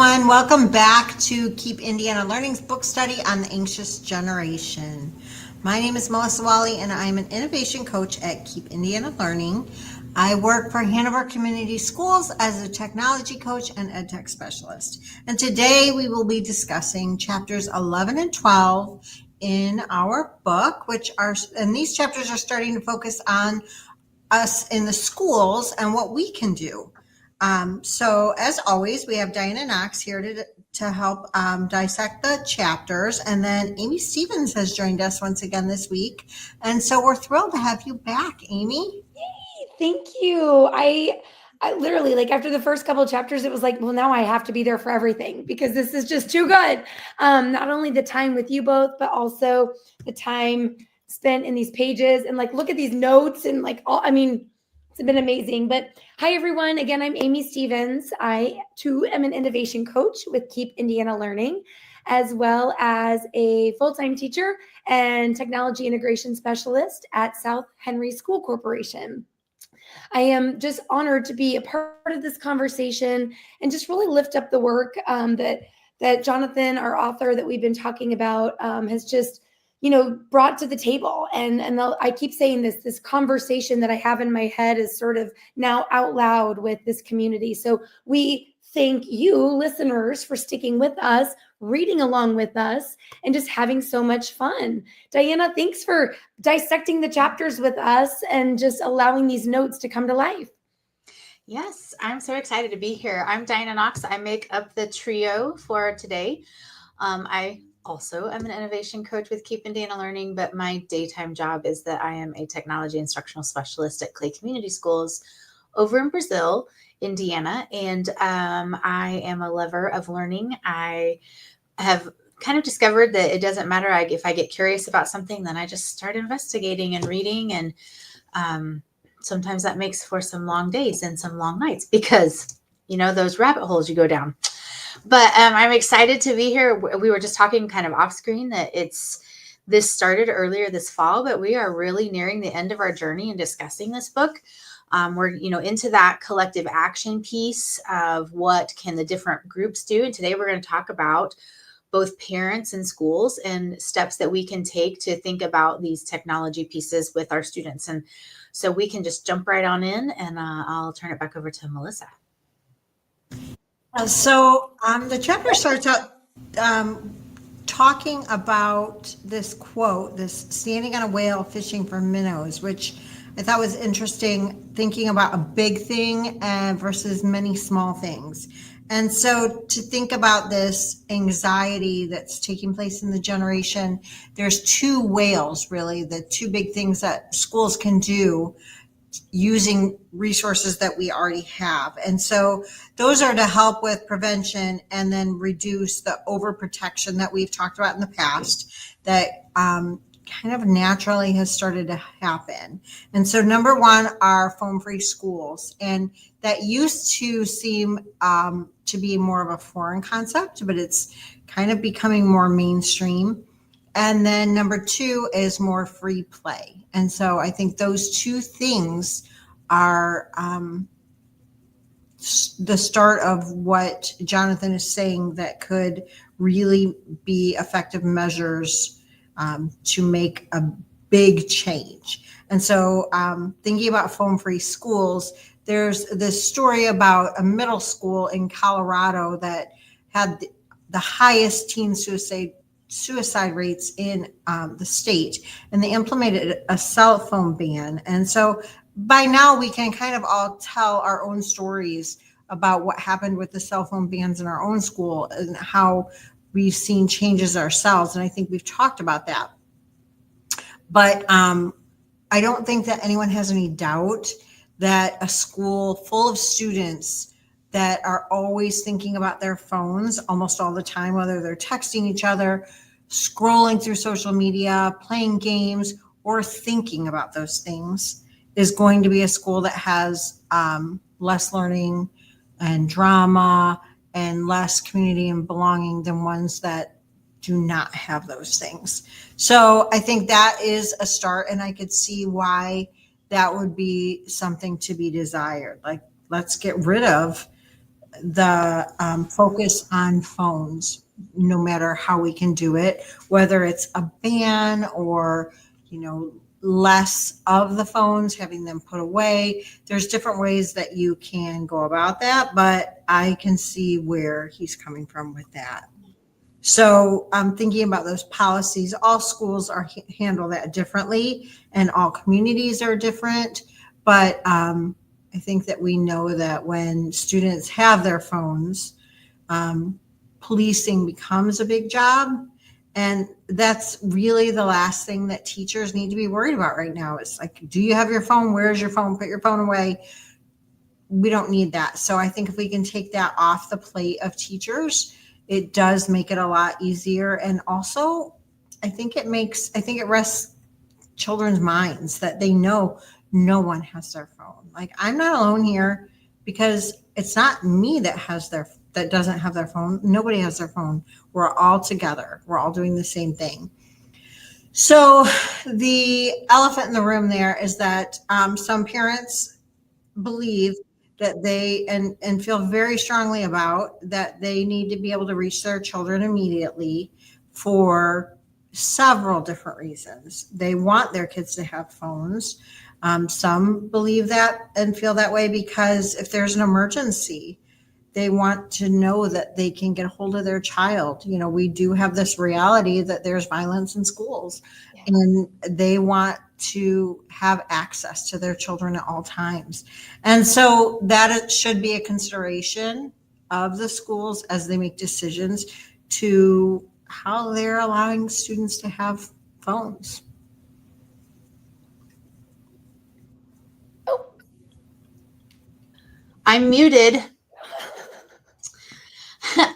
everyone. Welcome back to Keep Indiana Learning's book study on the anxious generation. My name is Melissa Wally, and I'm an innovation coach at Keep Indiana Learning. I work for Hanover Community Schools as a technology coach and ed tech specialist. And today we will be discussing chapters 11 and 12 in our book, and these chapters are starting to focus on us in the schools and what we can do. So as always, we have Diana Knox here to help dissect the chapters. And then Amy Stevens has joined us once again this week. And so we're thrilled to have you back, Amy. Yay, thank you. I literally, like, after the first couple of chapters, it was like, well, now I have to be there for everything because this is just too good. Not only the time with you both, but also the time spent in these pages and like, look at these notes and like all, it's been amazing. But hi, everyone. Again, I'm Amy Stevens. I too am an innovation coach with Keep Indiana Learning, as well as a full-time teacher and technology integration specialist at South Henry School Corporation. I am just honored to be a part of this conversation and just really lift up the work that Jonathan, our author that we've been talking about, has just brought to the table. And I keep saying this conversation that I have in my head is sort of now out loud with this community. So we thank you, listeners, for sticking with us, reading along with us, and just having so much fun. Diana, thanks for dissecting the chapters with us and just allowing these notes to come to life. Yes, I'm so excited to be here. I'm Diana Knox. I make up the trio for today. I also am an innovation coach with Keep Indiana Learning, but my daytime job is that I am a technology instructional specialist at Clay Community Schools over in Brazil, Indiana, and I am a lover of learning. I have kind of discovered that it doesn't matter if I get curious about something, then I just start investigating and reading, and sometimes that makes for some long days and some long nights because, those rabbit holes you go down. But I'm excited to be here. We were just talking kind of off screen that this started earlier this fall, but we are really nearing the end of our journey in discussing this book. We're, into that collective action piece of what can the different groups do. And today we're going to talk about both parents and schools and steps that we can take to think about these technology pieces with our students. And so we can just jump right on in, and I'll turn it back over to Melissa. So the chapter starts out talking about this quote, this standing on a whale fishing for minnows, which I thought was interesting, thinking about a big thing versus many small things. And so to think about this anxiety that's taking place in the generation, there's two whales, really, the two big things that schools can do using resources that we already have. And so those are to help with prevention and then reduce the overprotection that we've talked about in the past that kind of naturally has started to happen. And so number one are phone-free schools. And that used to seem to be more of a foreign concept, but it's kind of becoming more mainstream. And then number two is more free play. And so I think those two things are the start of what Jonathan is saying that could really be effective measures to make a big change. And so thinking about phone-free schools, there's this story about a middle school in Colorado that had the highest teen suicide rates in the state, and they implemented a cell phone ban. And so by now we can kind of all tell our own stories about what happened with the cell phone bans in our own school and how we've seen changes ourselves. And I think we've talked about that. But I don't think that anyone has any doubt that a school full of students that are always thinking about their phones almost all the time, whether they're texting each other, scrolling through social media, playing games, or thinking about those things, is going to be a school that has less learning and drama and less community and belonging than ones that do not have those things. So I think that is a start, and I could see why that would be something to be desired. Like, let's get rid of the focus on phones, no matter how we can do it, whether it's a ban or, less of the phones, having them put away. There's different ways that you can go about that, but I can see where he's coming from with that. So I'm thinking about those policies. All schools handle that differently, and all communities are different. But I think that we know that when students have their phones, policing becomes a big job. And that's really the last thing that teachers need to be worried about right now. It's like, do you have your phone? Where's your phone? Put your phone away. We don't need that. So I think if we can take that off the plate of teachers, it does make it a lot easier. And also, I think it rests children's minds that they know no one has their phone. Like, I'm not alone here, because it's not me that doesn't have their phone. Nobody has their phone. We're all together. We're all doing the same thing. So the elephant in the room there is that some parents believe that and feel very strongly about that they need to be able to reach their children immediately for several different reasons. They want their kids to have phones. Some believe that and feel that way because if there's an emergency, they want to know that they can get a hold of their child. We do have this reality that there's violence in schools, and they want to have access to their children at all times. And so that should be a consideration of the schools as they make decisions to how they're allowing students to have phones. I'm muted.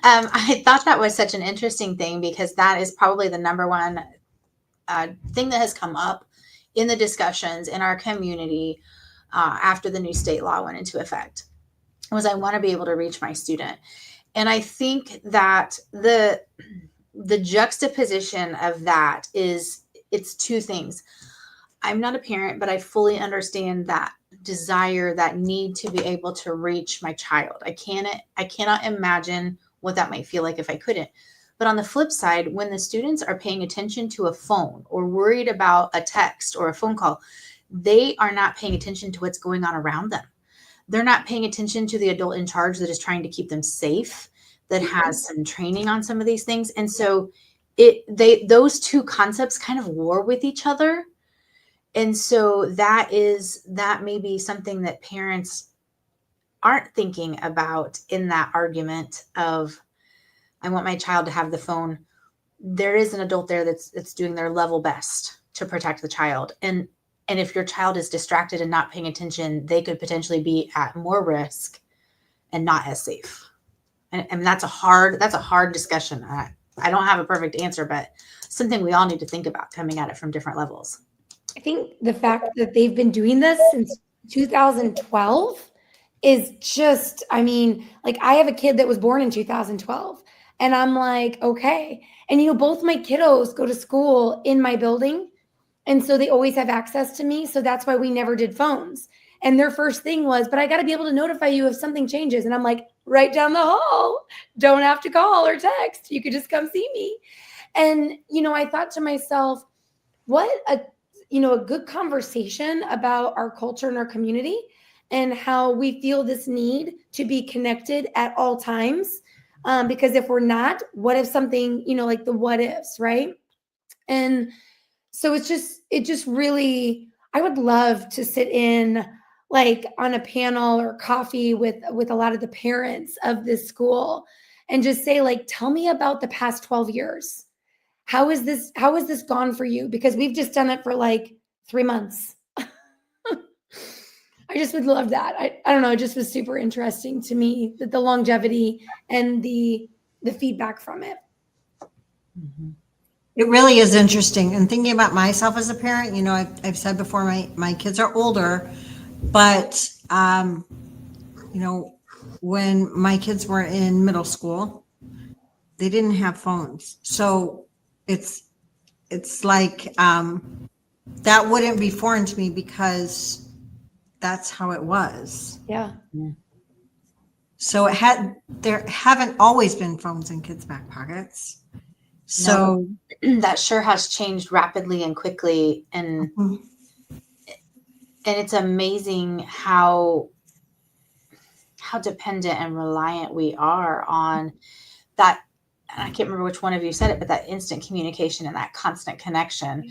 I thought that was such an interesting thing because that is probably the number one thing that has come up in the discussions in our community after the new state law went into effect, was I want to be able to reach my student. And I think that the juxtaposition of that is, it's two things. I'm not a parent, but I fully understand that desire, that need to be able to reach my child. I cannot imagine what that might feel like if I couldn't. But on the flip side, when the students are paying attention to a phone or worried about a text or a phone call, they are not paying attention to what's going on around them. They're not paying attention to the adult in charge that is trying to keep them safe, that has some training on some of these things. And so those two concepts kind of war with each other. And so that may be something that parents aren't thinking about in that argument of, I want my child to have the phone. There is an adult there that's doing their level best to protect the child. And if your child is distracted and not paying attention, they could potentially be at more risk and not as safe. And that's a hard discussion. I don't have a perfect answer, but something we all need to think about coming at it from different levels. I think the fact that they've been doing this since 2012 is just, I have a kid that was born in 2012, and I'm like, okay. And, both my kiddos go to school in my building, and so they always have access to me. So that's why we never did phones. And their first thing was, but I got to be able to notify you if something changes. And I'm like, right down the hall, don't have to call or text. You could just come see me. And, I thought to myself, what a good conversation about our culture and our community and how we feel this need to be connected at all times. Because if we're not, what if something, like the what ifs, right? And so it just really, I would love to sit in like on a panel or coffee with a lot of the parents of this school and just say, like, tell me about the past 12 years. How is this gone for you? Because we've just done it for like 3 months. I just would love that. I don't know. It just was super interesting to me, that the longevity and the feedback from it. Mm-hmm. It really is interesting. And thinking about myself as a parent, I've said before, my kids are older, but, when my kids were in middle school, they didn't have phones. So it's like, that wouldn't be foreign to me because that's how it was. Yeah. So there haven't always been phones in kids' back pockets. So That sure has changed rapidly and quickly. And it's amazing how dependent and reliant we are on that. And I can't remember which one of you said it, but that instant communication and that constant connection.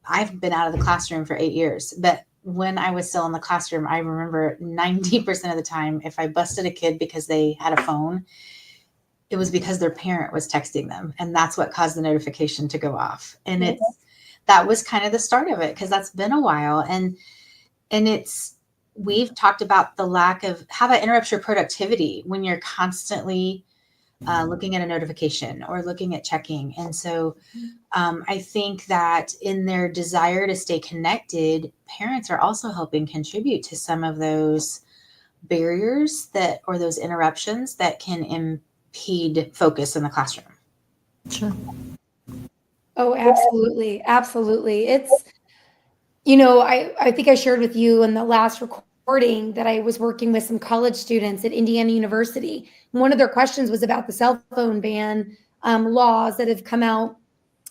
I've been out of the classroom for 8 years, but when I was still in the classroom, I remember 90% of the time, if I busted a kid because they had a phone, it was because their parent was texting them. And that's what caused the notification to go off. And that was kind of the start of it, because that's been a while. And we've talked about the lack of how that interrupts your productivity when you're constantly looking at a notification or looking at checking. And so I think that in their desire to stay connected, parents are also helping contribute to some of those barriers or those interruptions that can impede focus in the classroom. sure. Oh, absolutely. Absolutely. It's, I think I shared with you in the last recording that I was working with some college students at Indiana University. One of their questions was about the cell phone ban laws that have come out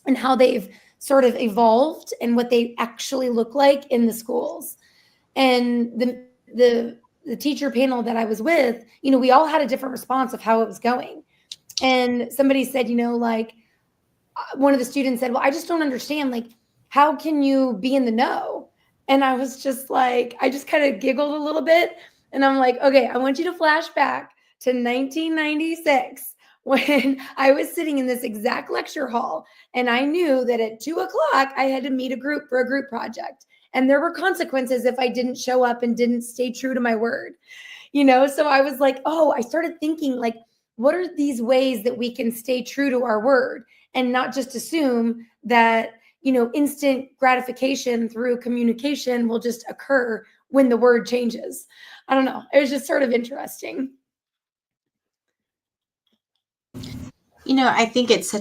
and how they've sort of evolved and what they actually look like in the schools. And the teacher panel that I was with, we all had a different response of how it was going. And somebody said, one of the students said, well, I just don't understand, how can you be in the know? And I was just like, I just kind of giggled a little bit. And I'm like, okay, I want you to flash back to 1996 when I was sitting in this exact lecture hall. And I knew that at 2:00, I had to meet a group for a group project. And there were consequences if I didn't show up and didn't stay true to my word. So I was like, I started thinking, what are these ways that we can stay true to our word and not just assume that, instant gratification through communication will just occur when the word changes. I don't know. It was just sort of interesting. I think it's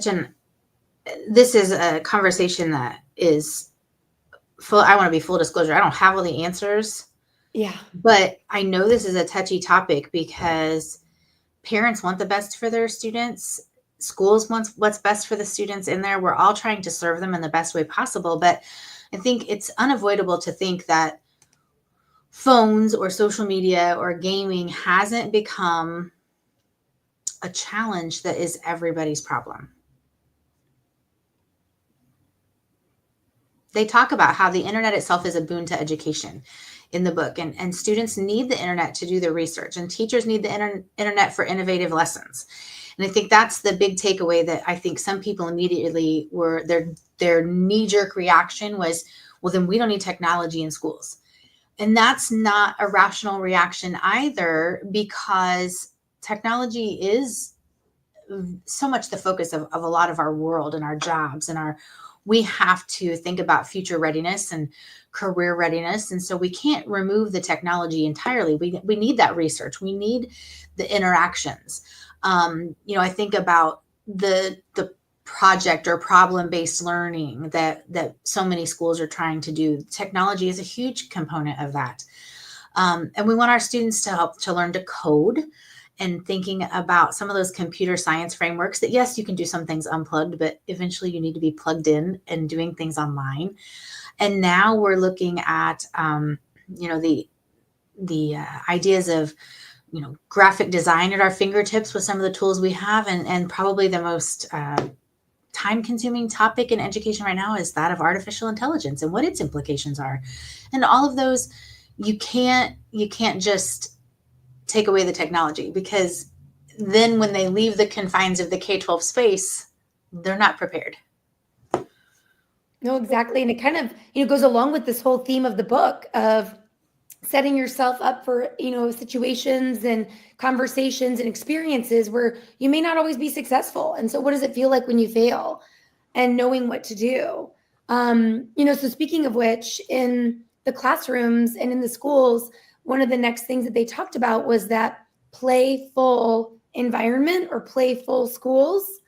this is a conversation that is full. I want to be full disclosure. I don't have all the answers. Yeah. But I know this is a touchy topic because parents want the best for their students. Schools want what's best for the students in there. We're all trying to serve them in the best way possible. But I think it's unavoidable to think that phones or social media or gaming hasn't become a challenge that is everybody's problem. They talk about how the internet itself is a boon to education in the book, and students need the internet to do their research, and teachers need the internet for innovative lessons. And I think that's the big takeaway that I think some people immediately were their knee-jerk reaction was, well, then we don't need technology in schools. And that's not a rational reaction either, because technology is so much the focus of a lot of our world and our jobs, and we have to think about future readiness and career readiness. And so we can't remove the technology entirely. We need that research. We need the interactions. I think about the project or problem-based learning that so many schools are trying to do. Technology is a huge component of that. And we want our students to learn to code, and thinking about some of those computer science frameworks that, yes, you can do some things unplugged, but eventually you need to be plugged in and doing things online. And now we're looking at, the ideas of, graphic design at our fingertips with some of the tools we have. And probably the most time-consuming topic in education right now is that of artificial intelligence and what its implications are. And all of those, you can't just take away the technology, because then when they leave the confines of the K-12 space, they're not prepared. No, exactly. And it kind of, goes along with this whole theme of the book of setting yourself up for, situations and conversations and experiences where you may not always be successful. And so what does it feel like when you fail, and knowing what to do? So speaking of which, in the classrooms and in the schools, one of the next things that they talked about was that playful environment or playful schools.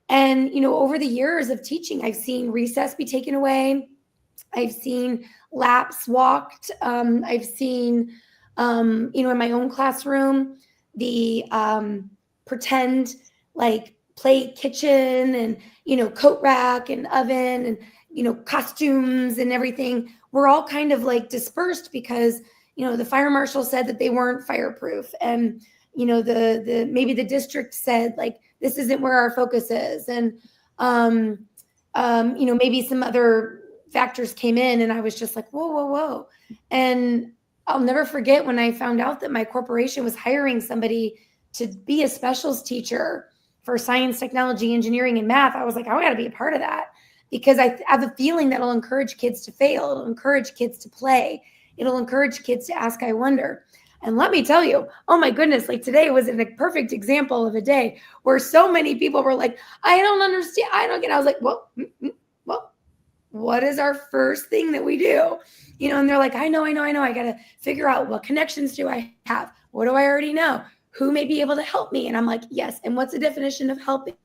And, over the years of teaching, I've seen recess be taken away. I've seen laps walked. I've seen, in my own classroom, the pretend like play kitchen and, coat rack and oven and, costumes and everything were all kind of like dispersed because, the fire marshal said that they weren't fireproof. And, the maybe the district said like, this isn't where our focus is. And, maybe some other factors came in and I was just like, whoa, whoa, whoa. And I'll never forget when I found out that my corporation was hiring somebody to be a specials teacher for science, technology, engineering, and math. I was like, I got to be a part of that because I have a feeling that it'll encourage kids to fail. It'll encourage kids to play. It'll encourage kids to ask, I wonder. And let me tell you, oh my goodness, like today was a perfect example of a day where so many people were like, I don't understand. I don't get it. I was like, well, what is our first thing that we do? And they're like, I know. I got to figure out what connections do I have? What do I already know? Who may be able to help me? And I'm like, yes. And what's the definition of helping?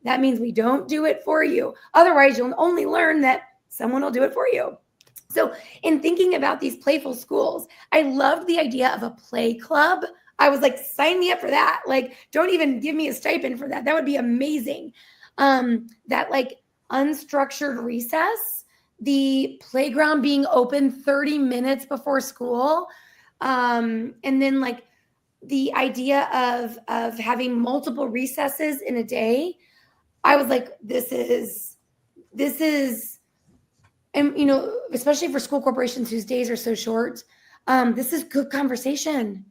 That means we don't do it for you. Otherwise, you'll only learn that someone will do it for you. So in thinking about these playful schools, I loved the idea of a play club. I was like, sign me up for that. Like, don't even give me a stipend for that. That would be amazing. That like unstructured recess, the playground being open 30 minutes before school. And then like the idea of having multiple recesses in a day. I was like, this is, and especially for school corporations whose days are so short, this is good conversation.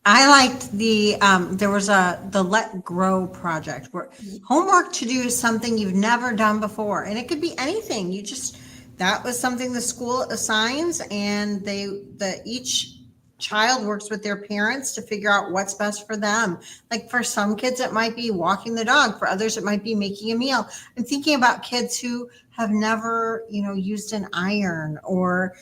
I liked there was the Let Grow project where homework to do is something you've never done before. And it could be anything. That was something the school assigns and each child works with their parents to figure out what's best for them. Like for some kids, it might be walking the dog. For others, it might be making a meal. I'm thinking about kids who have never, used an iron, or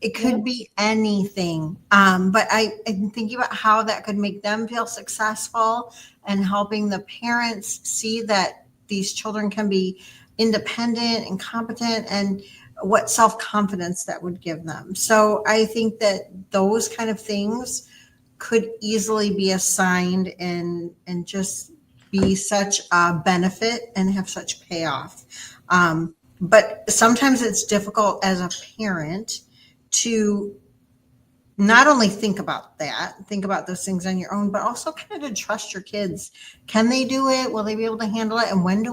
it could be anything. But I'm thinking about how that could make them feel successful and helping the parents see that these children can be independent and competent, and what self-confidence that would give them. So I think that those kind of things could easily be assigned and just be such a benefit and have such payoff. But sometimes it's difficult as a parent to not only think about those things on your own, but also kind of to trust your kids. Can they do it? Will they be able to handle it? And when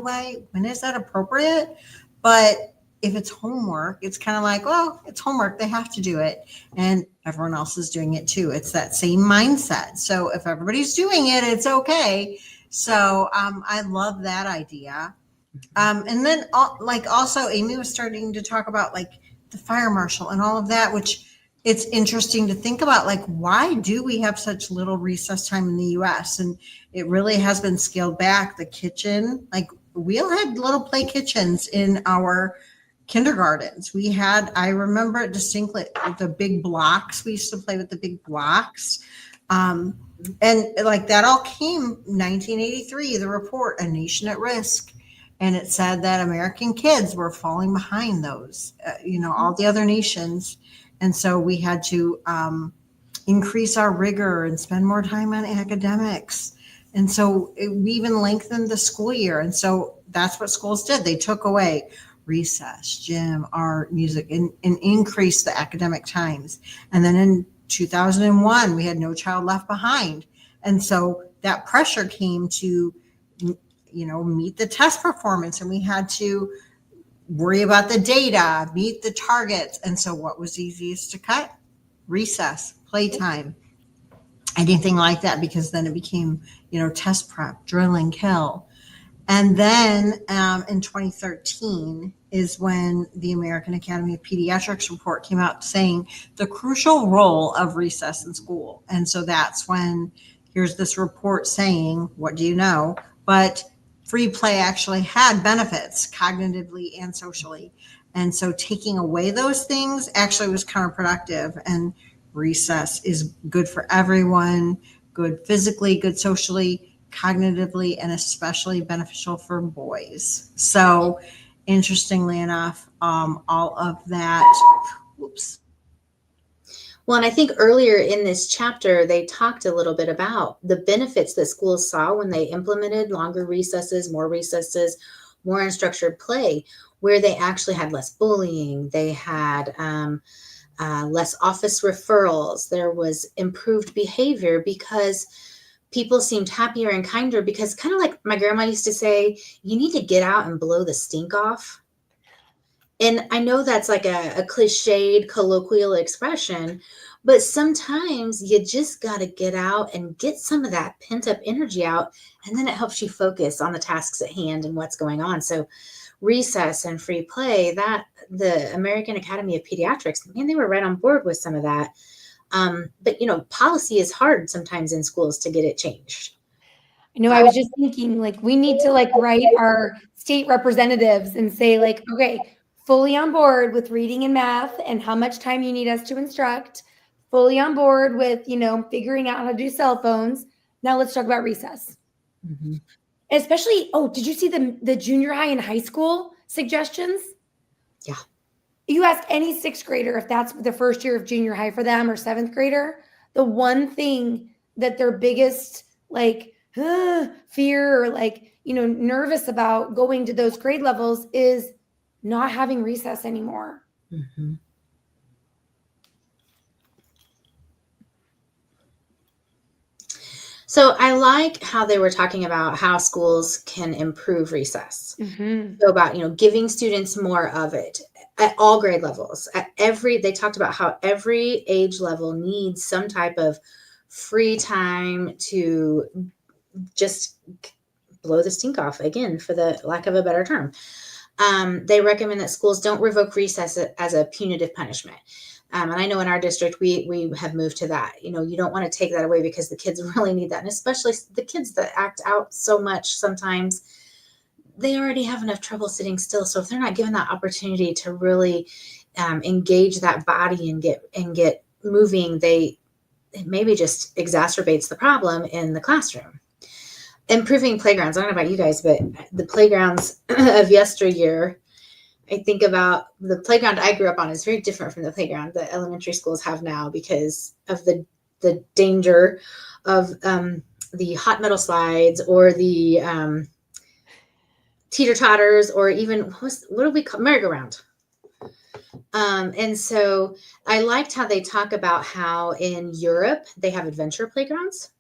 is that appropriate? But if it's homework, it's kind of like, well, it's homework. They have to do it. And everyone else is doing it too. It's that same mindset. So if everybody's doing it, it's okay. So I love that idea. And then also Amy was starting to talk about like the fire marshal and all of that, which it's interesting to think about, like, why do we have such little recess time in the US? And it really has been scaled back. The kitchen, like we all had little play kitchens in our kindergartens. I remember it distinctly, the big blocks. We used to play with the big blocks. And like that all came 1983, the report, A Nation at Risk. And it said that American kids were falling behind those, all the other nations. And so we had to increase our rigor and spend more time on academics. And so we even lengthened the school year. And so that's what schools did. They took away recess, gym, art, music, and increased the academic times. And then in 2001, we had No Child Left Behind. And so that pressure came to, meet the test performance, and we had to worry about the data, meet the targets. And so what was easiest to cut? Recess, playtime, anything like that, because then it became, test prep, drill and kill. And then in 2013 is when the American Academy of Pediatrics report came out saying the crucial role of recess in school. And so that's when here's this report saying, what do you know? But free play actually had benefits cognitively and socially. And so taking away those things actually was counterproductive. And recess is good for everyone, good physically, good socially, cognitively, and especially beneficial for boys. So interestingly enough, all of that, Well, and I think earlier in this chapter, they talked a little bit about the benefits that schools saw when they implemented longer recesses, more unstructured play, where they actually had less bullying. They had less office referrals. There was improved behavior because people seemed happier and kinder, because kind of like my grandma used to say, you need to get out and blow the stink off. And I know that's like a cliched colloquial expression, but sometimes you just got to get out and get some of that pent up energy out. And then it helps you focus on the tasks at hand and what's going on. So recess and free play, that the American Academy of Pediatrics, man, they were right on board with some of that. But policy is hard sometimes in schools to get it changed. I was just thinking, like, we need to like write our state representatives and say, like, okay, fully on board with reading and math and how much time you need us to instruct, fully on board with, figuring out how to do cell phones. Now let's talk about recess. Mm-hmm. Especially, did you see the junior high and high school suggestions? Yeah. You ask any sixth grader if that's the first year of junior high for them, or seventh grader, the one thing that their biggest like fear or like, nervous about going to those grade levels is not having recess anymore. Mm-hmm. So I like how they were talking about how schools can improve recess. Mm-hmm. So about, giving students more of it at all grade levels. They talked about how every age level needs some type of free time to just blow the stink off, again, for the lack of a better term. They recommend that schools don't revoke recess as a punitive punishment. And I know in our district, we have moved to that. You don't want to take that away because the kids really need that. And especially the kids that act out so much sometimes, they already have enough trouble sitting still. So if they're not given that opportunity to really engage that body and get moving, it maybe just exacerbates the problem in the classroom. Improving playgrounds. I don't know about you guys, but the playgrounds of yesteryear, I think about the playground I grew up on is very different from the playground that elementary schools have now because of the danger of the hot metal slides or the teeter-totters, or even what do we call merry-go-round. And so I liked how they talk about how in Europe they have adventure playgrounds.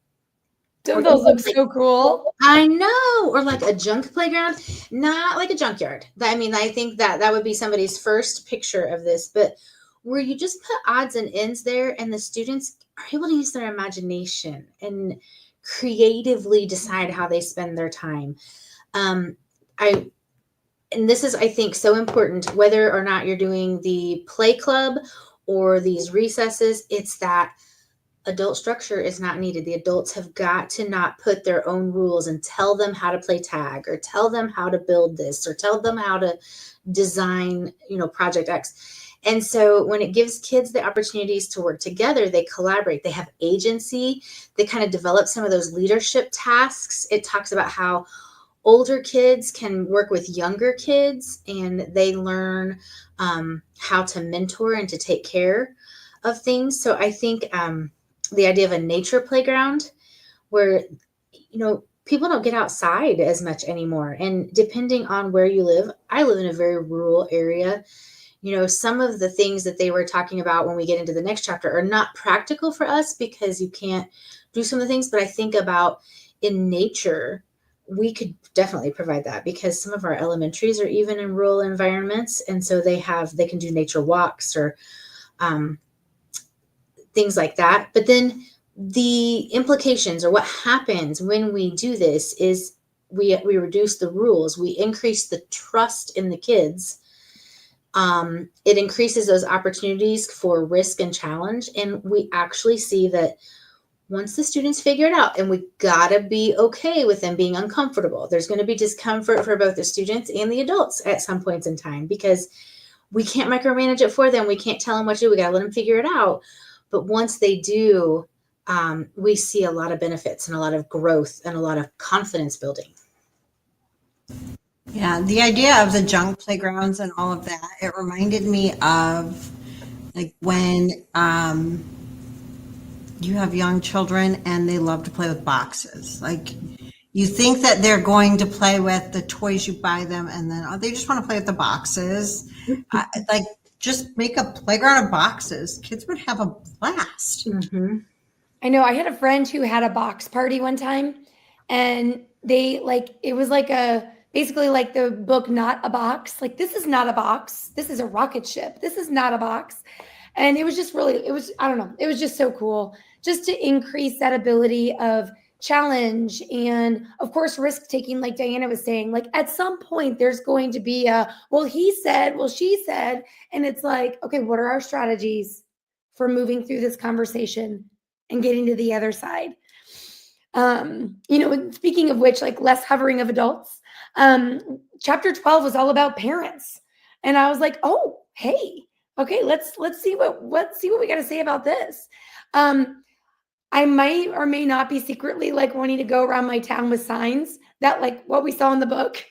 Don't those look so cool? I know. Or like a junk playground, not like a junkyard. I think that would be somebody's first picture of this, but where you just put odds and ends there and the students are able to use their imagination and creatively decide how they spend their time. And this is, I think, so important, whether or not you're doing the play club or these recesses, it's that adult structure is not needed. The adults have got to not put their own rules and tell them how to play tag or tell them how to build this or tell them how to design, Project X. And so when it gives kids the opportunities to work together, they collaborate, they have agency, they kind of develop some of those leadership tasks. It talks about how older kids can work with younger kids and they learn how to mentor and to take care of things. So I think the idea of a nature playground where, people don't get outside as much anymore. And depending on where you live, I live in a very rural area. Some of the things that they were talking about when we get into the next chapter are not practical for us because you can't do some of the things. But I think about in nature, we could definitely provide that because some of our elementaries are even in rural environments. And so they can do nature walks or things like that. But then the implications or what happens when we do this is we reduce the rules. We increase the trust in the kids. It increases those opportunities for risk and challenge. And we actually see that once the students figure it out, and we gotta be okay with them being uncomfortable. There's going to be discomfort for both the students and the adults at some points in time because we can't micromanage it for them. We can't tell them what to do. We gotta let them figure it out. But once they do, we see a lot of benefits and a lot of growth and a lot of confidence building. Yeah, the idea of the junk playgrounds and all of that, it reminded me of like when you have young children and they love to play with boxes. Like, you think that they're going to play with the toys you buy them, and then they just want to play with the boxes. Like, just make a playground of boxes. Kids would have a blast. Mm-hmm. I know I had a friend who had a box party one time, and they it was basically like the book Not a Box. Like, this is not a box. This is a rocket ship. This is not a box. And it was just really, I don't know, it was just so cool just to increase that ability of challenge and, of course, risk taking, like Diana was saying. Like, at some point there's going to be well, he said, well, she said, and it's like, okay, what are our strategies for moving through this conversation and getting to the other side? Speaking of which, like, less hovering of adults, chapter 12 was all about parents, and I was like, oh, hey, okay, let's see what we got to say about this. I might or may not be secretly like wanting to go around my town with signs that, like what we saw in the book,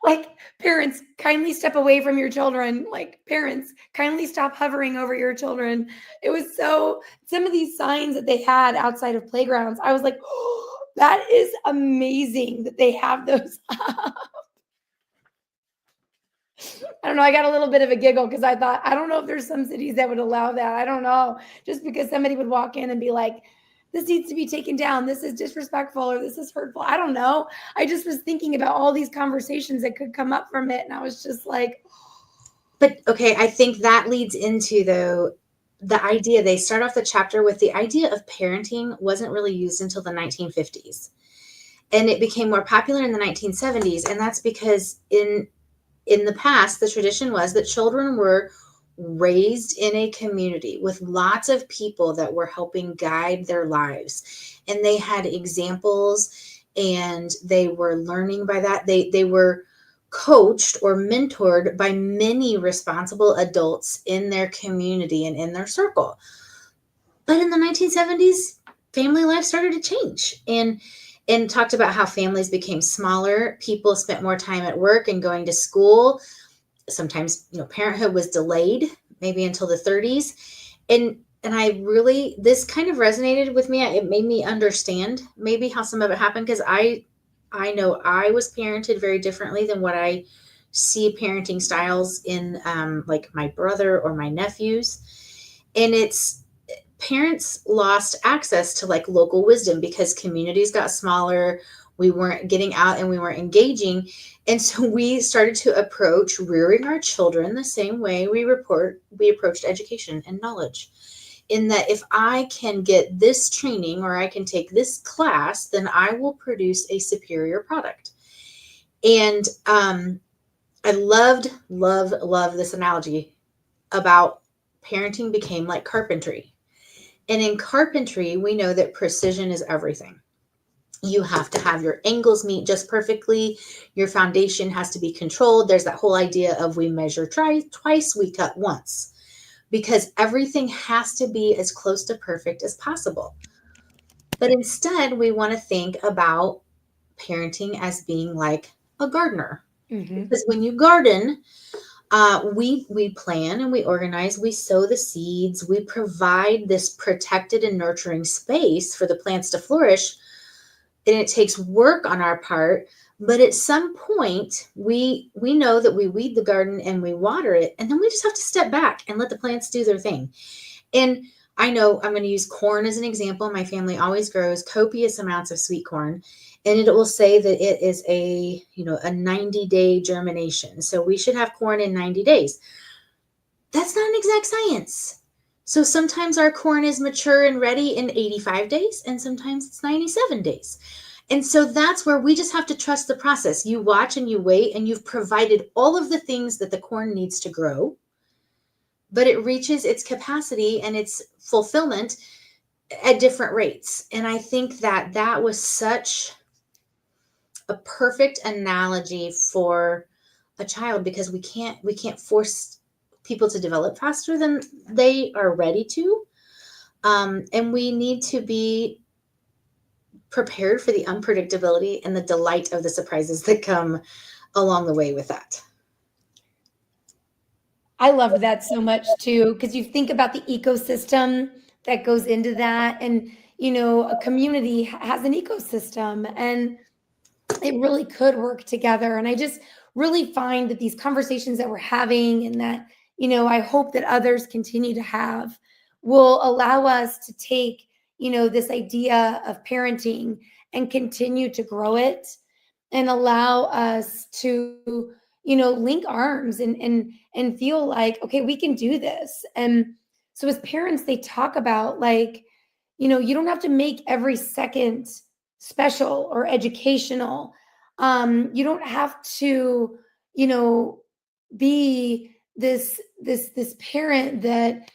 like, parents, kindly step away from your children. Like, parents, kindly stop hovering over your children. It was some of these signs that they had outside of playgrounds, I was like, oh, that is amazing that they have those up. I don't know. I got a little bit of a giggle because I thought, I don't know if there's some cities that would allow that. I don't know. Just because somebody would walk in and be like, this needs to be taken down. This is disrespectful, or this is hurtful. I don't know. I just was thinking about all these conversations that could come up from it. And I was just like, But okay, I think that leads into, though, the idea. They start off the chapter with the idea of parenting wasn't really used until the 1950s. And it became more popular in the 1970s. And that's because in the past, the tradition was that children were raised in a community with lots of people that were helping guide their lives. And they had examples, and they were learning by that. They were coached or mentored by many responsible adults in their community and in their circle. But in the 1970s, family life started to change, and talked about how families became smaller. People spent more time at work and going to school. Sometimes, parenthood was delayed, maybe until the 30s. And I really, this kind of resonated with me. It made me understand maybe how some of it happened, because I know I was parented very differently than what I see parenting styles in like my brother or my nephews. And parents lost access to like local wisdom because communities got smaller. We weren't getting out and we weren't engaging. And so we started to approach rearing our children the same way we approached education and knowledge. In that, if I can get this training or I can take this class, then I will produce a superior product. And I love this analogy about parenting became like carpentry. And in carpentry, we know that precision is everything. You have to have your angles meet just perfectly. Your foundation has to be controlled. There's that whole idea of we measure twice, we cut once, because everything has to be as close to perfect as possible. But instead, we want to think about parenting as being like a gardener. Mm-hmm. Because when you garden, we plan and we organize, we sow the seeds, we provide this protected and nurturing space for the plants to flourish. And it takes work on our part, but at some point we know that we weed the garden and we water it, and then we just have to step back and let the plants do their thing. And I know I'm going to use corn as an example. My family always grows copious amounts of sweet corn, and it will say that it is a 90-day germination. So we should have corn in 90 days. That's not an exact science. So sometimes our corn is mature and ready in 85 days, and sometimes it's 97 days. And so that's where we just have to trust the process. You watch and you wait, and you've provided all of the things that the corn needs to grow, but it reaches its capacity and its fulfillment at different rates. And I think that was such a perfect analogy for a child, because we can't force people to develop faster than they are ready to. And we need to be prepared for the unpredictability and the delight of the surprises that come along the way with that. I love that so much too, because you think about the ecosystem that goes into that. And, you know, a community has an ecosystem, and it really could work together. And I just really find that these conversations that we're having, and that, you know, I hope that others continue to have, will allow us to take, you know, this idea of parenting and continue to grow it, and allow us to, you know, link arms and feel like, okay, we can do this. And so as parents, they talk about, like, you know, you don't have to make every second special or educational. You don't have to, you know, be this parent that,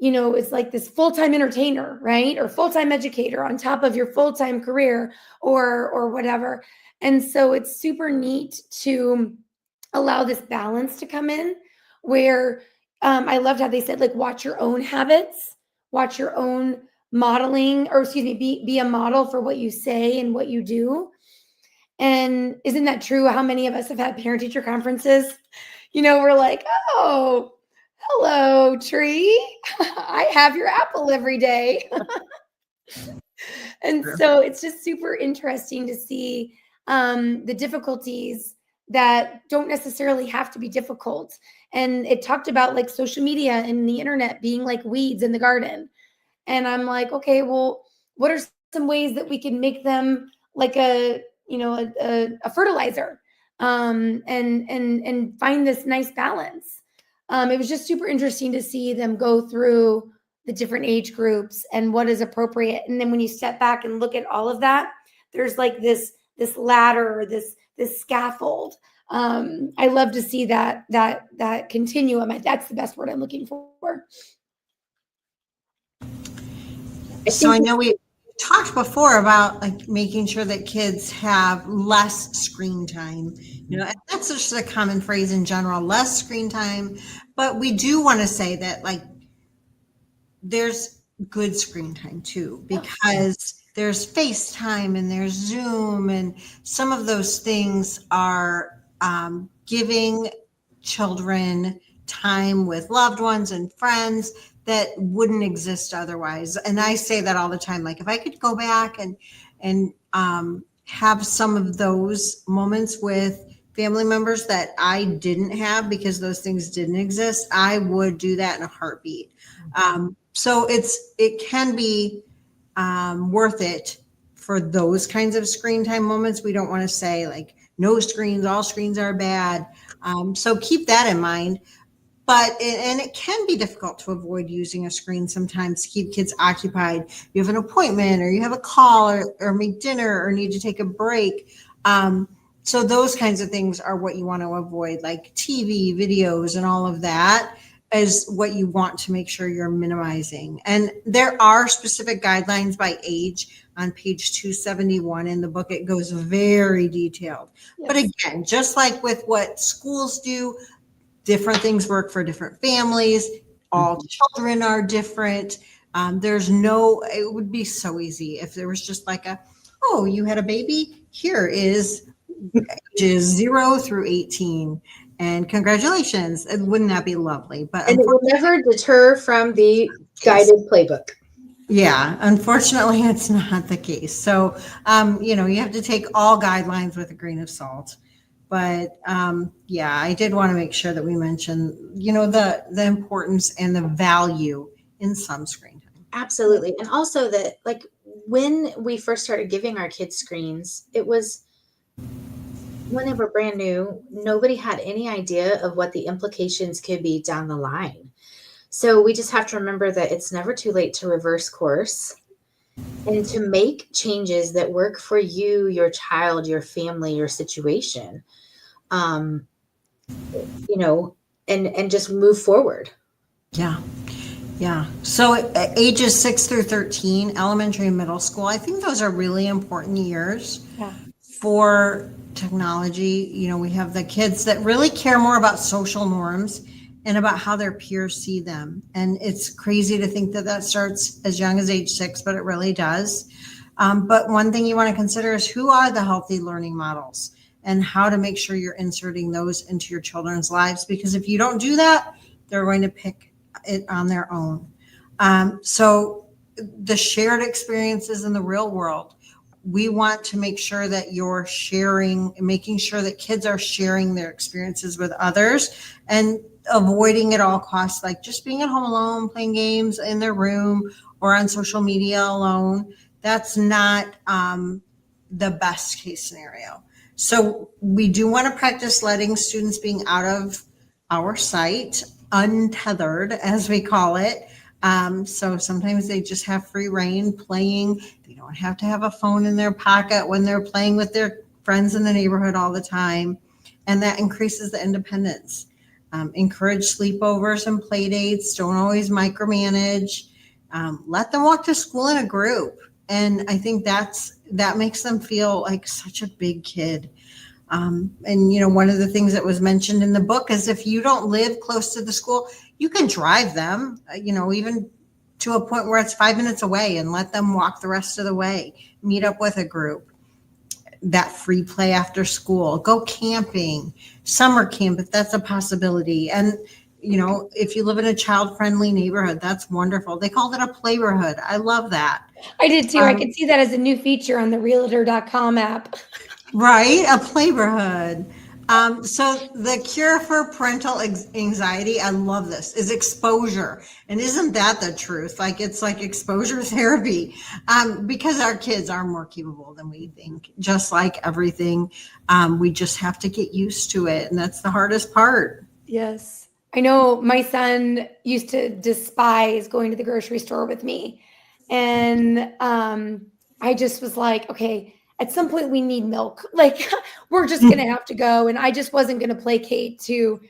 you know, is like this full-time entertainer, right? Or full-time educator on top of your full-time career, or whatever. And so it's super neat to allow this balance to come in, where I loved how they said, like, watch your own habits, watch your own modeling, or excuse me, be a model for what you say and what you do. And isn't that true? How many of us have had parent teacher conferences? You know, we're like, oh, hello, tree. I have your apple every day. And so it's just super interesting to see the difficulties that don't necessarily have to be difficult. And it talked about, like, social media and the internet being like weeds in the garden. And I'm like, okay, well, what are some ways that we can make them like a, you know, a fertilizer, and find this nice balance. It was just super interesting to see them go through the different age groups and what is appropriate. And then when you step back and look at all of that, there's like this ladder, this scaffold. I love to see that continuum. That's the best word I'm looking for. So I know we talked before about, like, making sure that kids have less screen time. You know, and that's just a common phrase in general, less screen time. But we do want to say that, like, there's good screen time too, because there's FaceTime and there's Zoom, and some of those things are giving children time with loved ones and friends that wouldn't exist otherwise. And I say that all the time. Like, if I could go back and have some of those moments with family members that I didn't have because those things didn't exist, I would do that in a heartbeat. So it can be worth it for those kinds of screen time moments. We don't want to say, like, no screens, all screens are bad. So keep that in mind. But it can be difficult to avoid using a screen sometimes to keep kids occupied. You have an appointment, or you have a call, or make dinner, or need to take a break. So those kinds of things are what you want to avoid, like TV, videos, and all of that is what you want to make sure you're minimizing. And there are specific guidelines by age on page 271 in the book. It goes very detailed. Yes. But again, just like with what schools do, different things work for different families. All children are different. It would be so easy if there was just like oh, you had a baby? Here is ages 0 through 18. And congratulations. Wouldn't that be lovely? But and it will never deter from the guided playbook. Yeah, unfortunately, it's not the case. So, you have to take all guidelines with a grain of salt. But yeah, I did want to make sure that we mention, the importance and the value in some screen time. Absolutely. And also that, like, when we first started giving our kids screens, it was when they were brand new. Nobody had any idea of what the implications could be down the line. So we just have to remember that it's never too late to reverse course and to make changes that work for you, your child, your family, your situation, and just move forward. Yeah. Yeah. So ages 6 through 13, elementary and middle school, I think those are really important years for technology. We have the kids that really care more about social norms and about how their peers see them. And it's crazy to think that starts as young as age 6, but it really does. But one thing you want to consider is who are the healthy learning models and how to make sure you're inserting those into your children's lives. Because if you don't do that, they're going to pick it on their own. So the shared experiences in the real world, we want to make sure that you're sharing, making sure that kids are sharing their experiences with others and avoiding at all costs, like just being at home alone, playing games in their room or on social media alone. That's not the best case scenario. So we do want to practice letting students being out of our sight, untethered, as we call it. So sometimes they just have free reign playing. They don't have to have a phone in their pocket when they're playing with their friends in the neighborhood all the time. And that increases the independence. Encourage sleepovers and play dates. Don't always micromanage. Let them walk to school in a group. And I think that makes them feel like such a big kid. And, one of the things that was mentioned in the book is if you don't live close to the school, you can drive them, even to a point where it's 5 minutes away and let them walk the rest of the way, meet up with a group, that free play after school, go camping, summer camp, if that's a possibility. And, if you live in a child-friendly neighborhood, that's wonderful. They called it a playborhood. I love that. I did too. I could see that as a new feature on the realtor.com app. Right, a playborhood. So the cure for parental anxiety, I love this, is exposure. And isn't that the truth? Like it's like exposure therapy, because our kids are more capable than we think, just like everything. We just have to get used to it. And that's the hardest part. Yes. I know my son used to despise going to the grocery store with me. And I just was like, okay, at some point we need milk. Like we're just going to have to go. And I just wasn't going to placate to,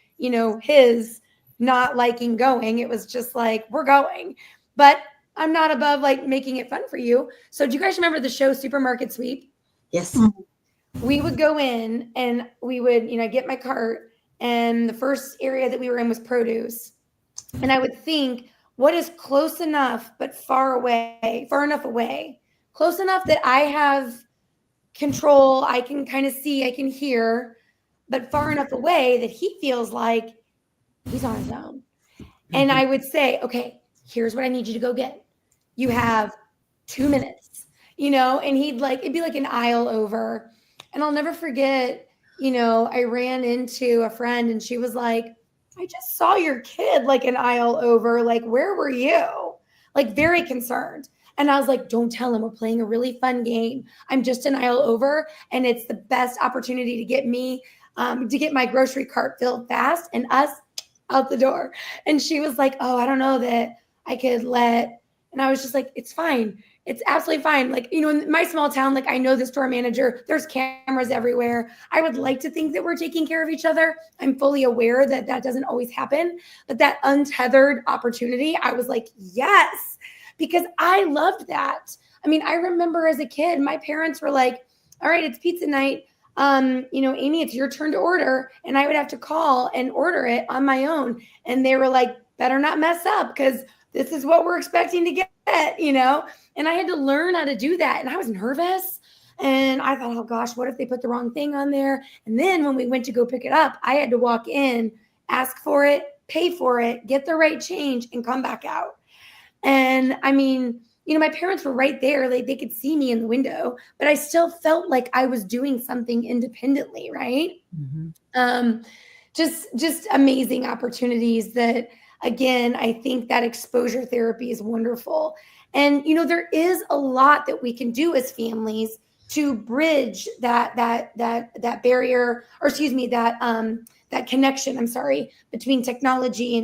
his not liking going. It was just like, we're going, but I'm not above like making it fun for you. So do you guys remember the show Supermarket Sweep? Yes. We would go in and we would, get my cart, and the first area that we were in was produce. And I would think, what is close enough, but far enough away, close enough that I have control, I can kind of see, I can hear, but far enough away that he feels like he's on his own. And I would say, okay, here's what I need you to go get. You have 2 minutes, and it'd be like an aisle over. And I'll never forget, I ran into a friend and she was like, I just saw your kid like an aisle over. Like, where were you? Like very concerned. And I was like, don't tell him, we're playing a really fun game. I'm just an aisle over. And it's the best opportunity to get me, to get my grocery cart filled fast and us out the door. And she was like, oh, I don't know that I could let. And I was just like, it's fine. It's absolutely fine. Like, in my small town, like I know the store manager, there's cameras everywhere. I would like to think that we're taking care of each other. I'm fully aware that that doesn't always happen, but that untethered opportunity, I was like, yes, because I loved that. I mean, I remember as a kid, my parents were like, all right, it's pizza night. Amy, it's your turn to order. And I would have to call and order it on my own. And they were like, better not mess up because this is what we're expecting to get, and I had to learn how to do that. And I was nervous and I thought, oh gosh, what if they put the wrong thing on there? And then when we went to go pick it up, I had to walk in, ask for it, pay for it, get the right change and come back out. And I mean, my parents were right there. Like they could see me in the window, but I still felt like I was doing something independently. Right. Mm-hmm. Just amazing opportunities that, again, I think that exposure therapy is wonderful. And, there is a lot that we can do as families to bridge that barrier, or excuse me, that connection, between technology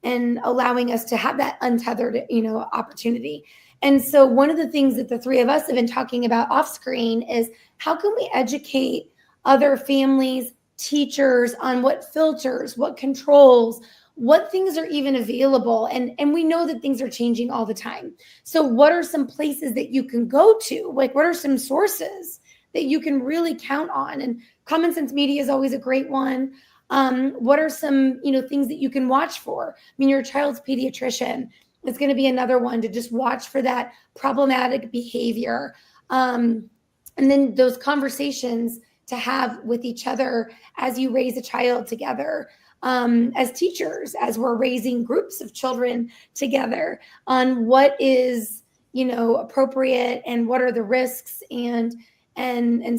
and allowing us to have that untethered, opportunity. And so one of the things that the three of us have been talking about off screen is how can we educate other families, teachers on what filters, what controls, what things are even available. And we know that things are changing all the time. So what are some places that you can go to? Like, what are some sources that you can really count on? And Common Sense Media is always a great one. What are some, things that you can watch for? I mean, your child's pediatrician is going to be another one to just watch for that problematic behavior. And then those conversations to have with each other as you raise a child together. as teachers, as we're raising groups of children together on what is, appropriate and what are the risks and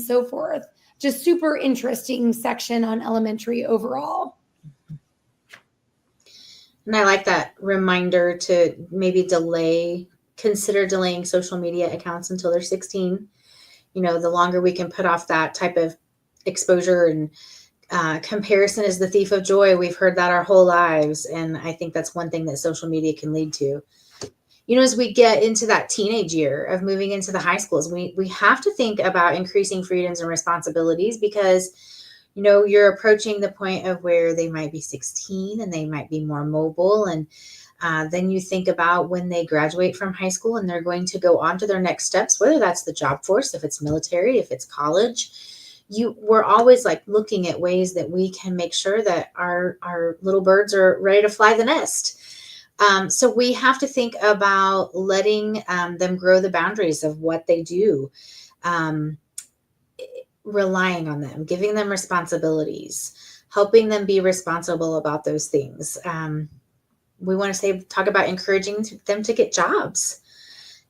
so forth. Just super interesting section on elementary overall. And I like that reminder to maybe consider delaying social media accounts until they're 16. The longer we can put off that type of exposure, and comparison is the thief of joy. We've heard that our whole lives. And I think that's one thing that social media can lead to. As we get into that teenage year of moving into the high schools, we have to think about increasing freedoms and responsibilities, because you're approaching the point of where they might be 16 and they might be more mobile. And then you think about when they graduate from high school and they're going to go on to their next steps, whether that's the job force, if it's military, if it's college. We're always like looking at ways that we can make sure that our little birds are ready to fly the nest. So we have to think about letting them grow the boundaries of what they do. Relying on them, giving them responsibilities, helping them be responsible about those things. We want to talk about encouraging them to get jobs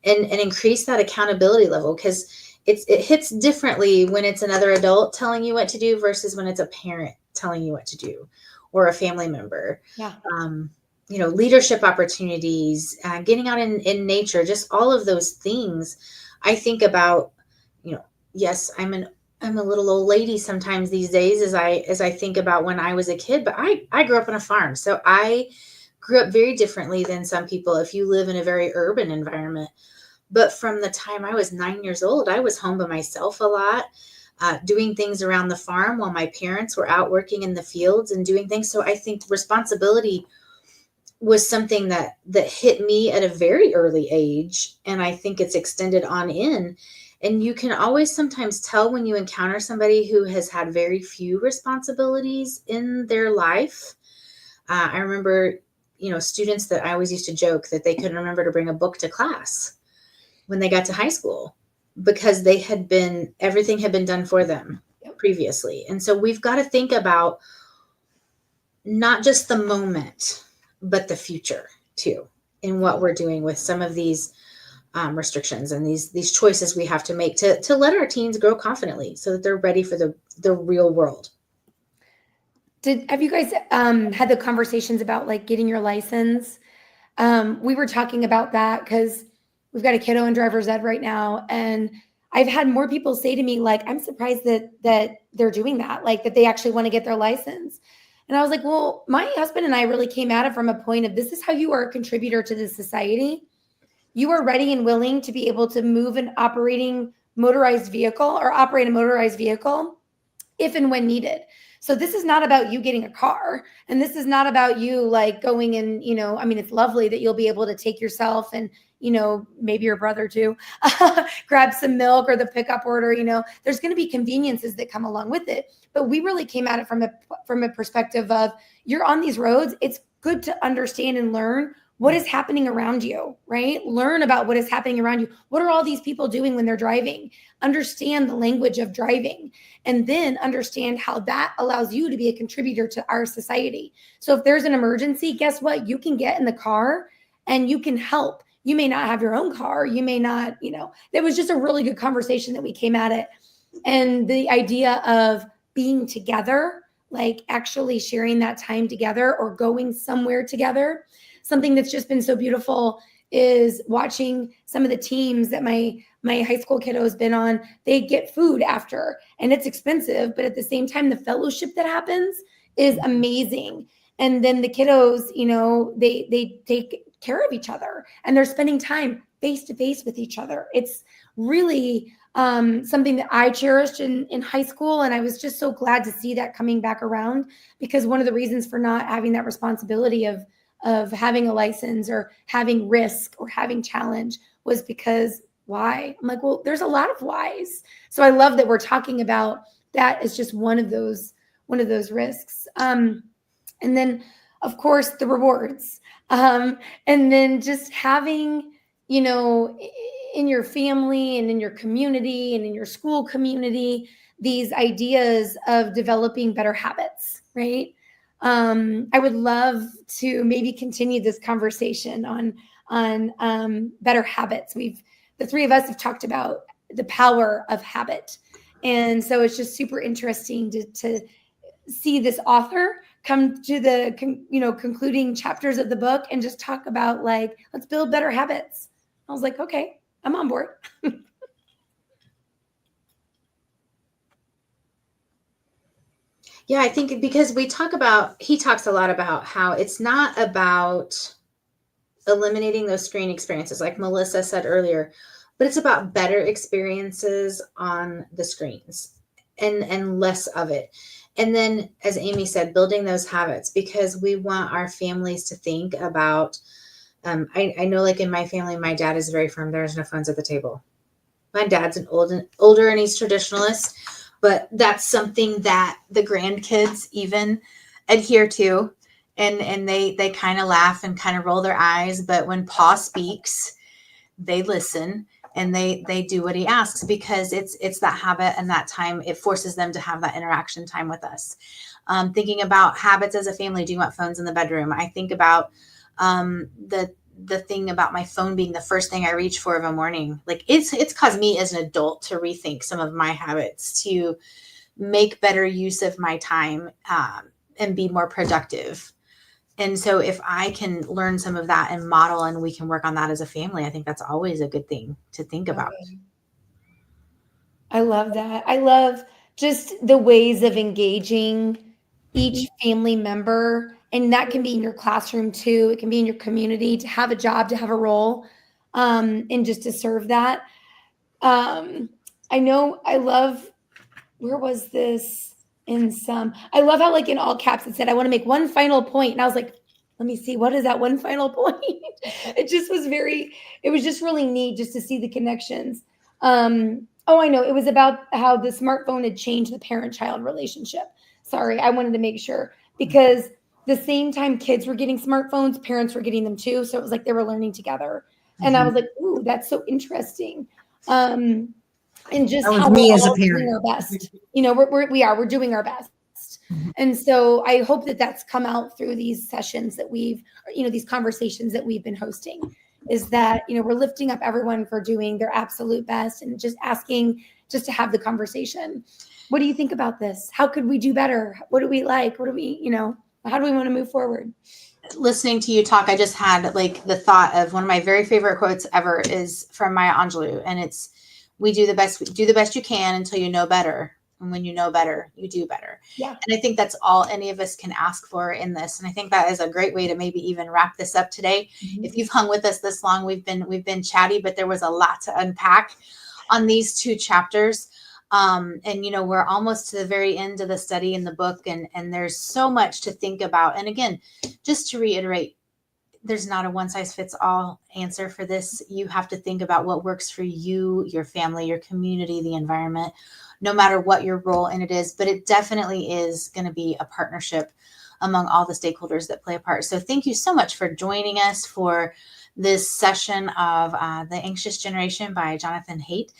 and increase that accountability level, because it hits differently when it's another adult telling you what to do versus when it's a parent telling you what to do, or a family member. Yeah. Leadership opportunities, getting out in nature, just all of those things. I think about, yes, I'm a little old lady sometimes these days as I think about when I was a kid, but I grew up on a farm. So I grew up very differently than some people if you live in a very urban environment. But from the time I was 9 years old, I was home by myself a lot, doing things around the farm while my parents were out working in the fields and doing things. So I think responsibility was something that hit me at a very early age. And I think it's extended on in. And you can always sometimes tell when you encounter somebody who has had very few responsibilities in their life. I remember, students that I always used to joke that they couldn't remember to bring a book to class when they got to high school, because everything had been done for them previously. And so we've got to think about not just the moment, but the future too, in what we're doing with some of these restrictions and these choices we have to make to let our teens grow confidently so that they're ready for the real world. Have you guys had the conversations about like getting your license? We were talking about that because we've got a kiddo in driver's ed right now, and I've had more people say to me, like, I'm surprised that they're doing that, like that they actually want to get their license. And I was like, well, my husband and I really came at it from a point of, this is how you are a contributor to the society. You are ready and willing to be able to move an operating motorized vehicle or operate a motorized vehicle if and when needed. So this is not about you getting a car, and this is not about you like going and, it's lovely that you'll be able to take yourself and, maybe your brother too, grab some milk or the pickup order, there's going to be conveniences that come along with it. But we really came at it from a perspective of, you're on these roads. It's good to understand and learn what is happening around you, right? Learn about what is happening around you. What are all these people doing when they're driving? Understand the language of driving, and then understand how that allows you to be a contributor to our society. So if there's an emergency, guess what? You can get in the car and you can help. You may not have your own car. You may not, it was just a really good conversation that we came at it. And the idea of being together, like actually sharing that time together or going somewhere together. Something that's just been so beautiful is watching some of the teams that my high school kiddo has been on. They get food after, and it's expensive, but at the same time, the fellowship that happens is amazing. And then the kiddos, they take care of each other, and they're spending time face to face with each other. It's really something that I cherished in high school. And I was just so glad to see that coming back around, because one of the reasons for not having that responsibility of having a license or having risk or having challenge was because why? I'm like, well, there's a lot of whys. So I love that we're talking about that as just one of those risks. And then of course the rewards. And then just having, in your family and in your community and in your school community, these ideas of developing better habits, right? I would love to maybe continue this conversation on better habits. The three of us have talked about the power of habit. And so it's just super interesting to see this author come to the concluding chapters of the book and just talk about like, let's build better habits. I was like, okay, I'm on board. Yeah, I think because he talks a lot about how it's not about eliminating those screen experiences, like Melissa said earlier, but it's about better experiences on the screens and less of it. And then, as Amy said, building those habits, because we want our families to think about, I know like in my family, my dad is very firm. There's no phones at the table. My dad's older and he's traditionalist, but that's something that the grandkids even adhere to. And they kind of laugh and kind of roll their eyes. But when Pa speaks, they listen and they do what he asks, because it's that habit and that time. It forces them to have that interaction time with us. Thinking about habits as a family. Do you want phones in the bedroom? I think about the thing about my phone being the first thing I reach for of a morning. Like it's caused me as an adult to rethink some of my habits, to make better use of my time and be more productive. And so if I can learn some of that and model, and we can work on that as a family, I think that's always a good thing to think about. I love that. I love just the ways of engaging each family member. And that can be in your classroom too. It can be in your community, to have a job, to have a role, and just to serve that. I know I love, where was this I love how like in all caps it said, I want to make one final point. And I was like, let me see, what is that one final point? It was just really neat just to see the connections. Oh, I know. It was about how the smartphone had changed the parent-child relationship. Sorry, I wanted to make sure, because the same time kids were getting smartphones, parents were getting them too. So it was like they were learning together. And I was like, ooh, that's so interesting. And just That was how me we're as a all doing parent. our best. We're doing our best. And so I hope that that's come out through these sessions that these conversations that we've been hosting, is that, we're lifting up everyone for doing their absolute best and just asking just to have the conversation. What do you think about this? How could we do better? What do we like? How do we want to move forward? Listening to you talk, I just had like the thought of one of my very favorite quotes ever is from Maya Angelou. And it's, do the best you can until you know better. And when you know better, you do better. Yeah. And I think that's all any of us can ask for in this. And I think that is a great way to maybe even wrap this up today. Mm-hmm. If you've hung with us this long, we've been chatty, but there was a lot to unpack on these two chapters. And we're almost to the very end of the study in the book, and there's so much to think about. And again, just to reiterate, there's not a one size fits all answer for this. You have to think about what works for you, your family, your community, the environment, no matter what your role in it is. But it definitely is going to be a partnership among all the stakeholders that play a part. So thank you so much for joining us for this session of The Anxious Generation by Jonathan Haidt.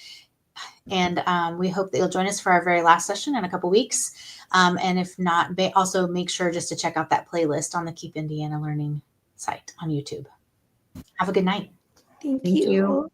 And we hope that you'll join us for our very last session in a couple weeks. And if not, also make sure just to check out that playlist on the Keep Indiana Learning site on YouTube. Have a good night. Thank you.